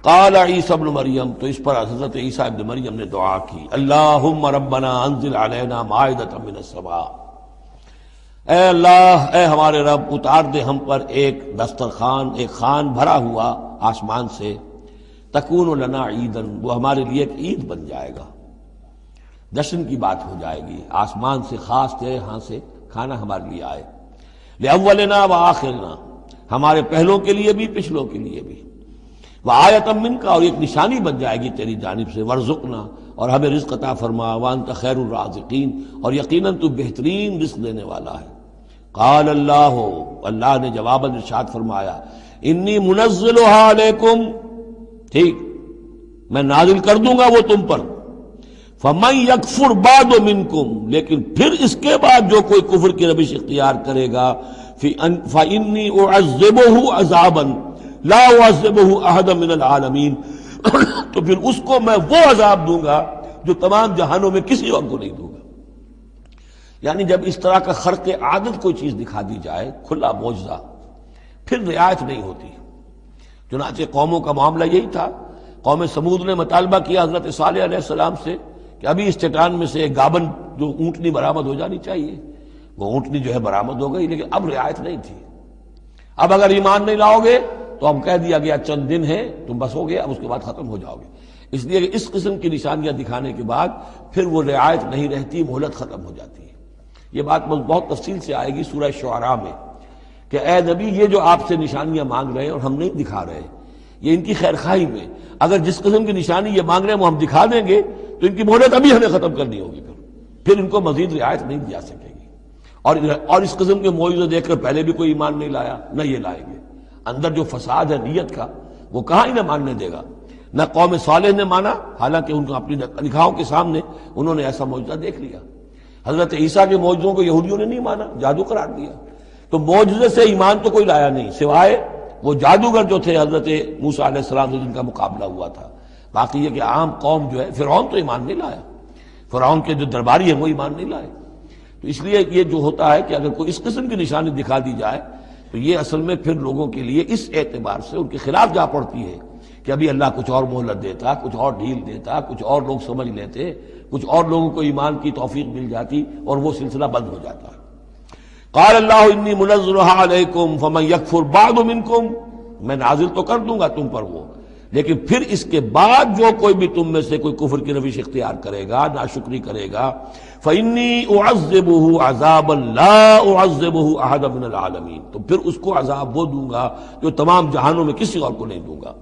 قال عیسی ابن مریم، تو اس پر حضرت عیسیٰ ابن مریم نے دعا کی، اللہم ربنا انزل علینا مائدۃ من السماء، اے اللہ، اے ہمارے رب، اتار دے ہم پر ایک دسترخوان، ایک خوان بھرا ہوا آسمان سے، تکون لنا عیدن، وہ ہمارے لیے ایک عید بن جائے گا، جشن کی بات ہو جائے گی، آسمان سے خاص تیرے ہاں سے کھانا ہمارے لیے آئے، لأولنا وآخرنا، ہمارے پہلوں کے لیے بھی پچھلوں کے لیے بھی، وآیۃ منک، اور ایک نشانی بن جائے گی تیری جانب سے، وارزقنا، اور ہمیں رزق عطا فرما، وانت خیر الرازقین، اور یقیناً تو بہترین رزق دینے والا ہے۔ قال اللہ، اللہ نے جواباً ارشاد فرمایا، انی منزلها علیکم، ٹھیک، میں نازل کر دوں گا وہ تم پر، فمن یکفر بعد منکم، لیکن پھر اس کے بعد جو کوئی کفر کی روش اختیار کرے گا، فانی اعذبہ عذابا لا اعذبہ احدا من العالمین، تو پھر اس کو میں وہ عذاب دوں گا جو تمام جہانوں میں کسی اور کو نہیں دوں گا۔ یعنی جب اس طرح کا خرق عادت کوئی چیز دکھا دی جائے، کھلا معجزہ، پھر رعایت نہیں ہوتی۔ چنانچہ قوموں کا معاملہ یہی تھا، قوم سمود نے مطالبہ کیا حضرت صالح علیہ السلام سے کہ ابھی اس چٹان میں سے ایک گابن جو اونٹنی برآمد ہو جانی چاہیے، وہ اونٹنی جو ہے برآمد ہو گئی، لیکن اب رعایت نہیں تھی۔ اب اگر ایمان نہیں لاؤ گے تو اب کہہ دیا گیا چند دن ہے، تم بس ہو گیا، اب اس کے بعد ختم ہو جاؤ گے۔ اس لیے کہ اس قسم کی نشانیاں دکھانے کے بعد پھر وہ رعایت نہیں رہتی، مہلت ختم ہو جاتی ہے۔ یہ بات بہت تفصیل سے آئے گی سورہ شعراء میں کہ اے نبی، یہ جو آپ سے نشانیاں مانگ رہے ہیں اور ہم نہیں دکھا رہے، یہ ان کی خیر خواہی میں، اگر جس قسم کی نشانی یہ مانگ رہے ہیں وہ ہم دکھا دیں گے تو ان کی مہلت ابھی ہمیں ختم کرنی ہوگی، پھر ان کو مزید رعایت نہیں دی جا سکے گی۔ اور اس قسم کے معجزے دیکھ کر پہلے بھی کوئی ایمان نہیں لایا، نہ یہ لائیں گے۔ اندر جو فساد ہے نیت کا، وہ کہاں انہیں ماننے دے گا۔ نہ قوم صالح نے مانا، حالانکہ ان کو اپنی نگاہوں کے سامنے انہوں نے ایسا معجزہ دیکھ لیا۔ حضرت عیسیٰ کے معجزوں کو یہودیوں نے نہیں مانا، جادو قرار دیا۔ تو معجزے سے ایمان تو کوئی لایا نہیں، سوائے وہ جادوگر جو تھے حضرت موسیٰ علیہ السلام سے جن کا مقابلہ ہوا تھا۔ باقی یہ کہ عام قوم جو ہے، فرعون تو ایمان نہیں لایا، فرعون کے جو درباری ہیں وہ ایمان نہیں لائے۔ تو اس لیے یہ جو ہوتا ہے کہ اگر کوئی اس قسم کی نشانی دکھا دی جائے تو یہ اصل میں پھر لوگوں کے لیے اس اعتبار سے ان کے خلاف جا پڑتی ہے کہ ابھی اللہ کچھ اور مہلت دیتا، کچھ اور ڈھیل دیتا، کچھ اور لوگ سمجھ لیتے، کچھ اور لوگوں کو ایمان کی توفیق مل جاتی اور وہ سلسلہ بند ہو جاتا۔ قال اللہ انی منزلها علیکم فمن یکفر بعد منکم، میں نازل تو کر دوں گا تم پر وہ، لیکن پھر اس کے بعد جو کوئی بھی تم میں سے کوئی کفر کی روش اختیار کرے گا، ناشکری کرے گا، فإنی اعذبہ عذابا لا اعذبہ احدا من العالمین، تو پھر اس کو عذاب وہ دوں گا جو تمام جہانوں میں کسی اور کو نہیں دوں گا۔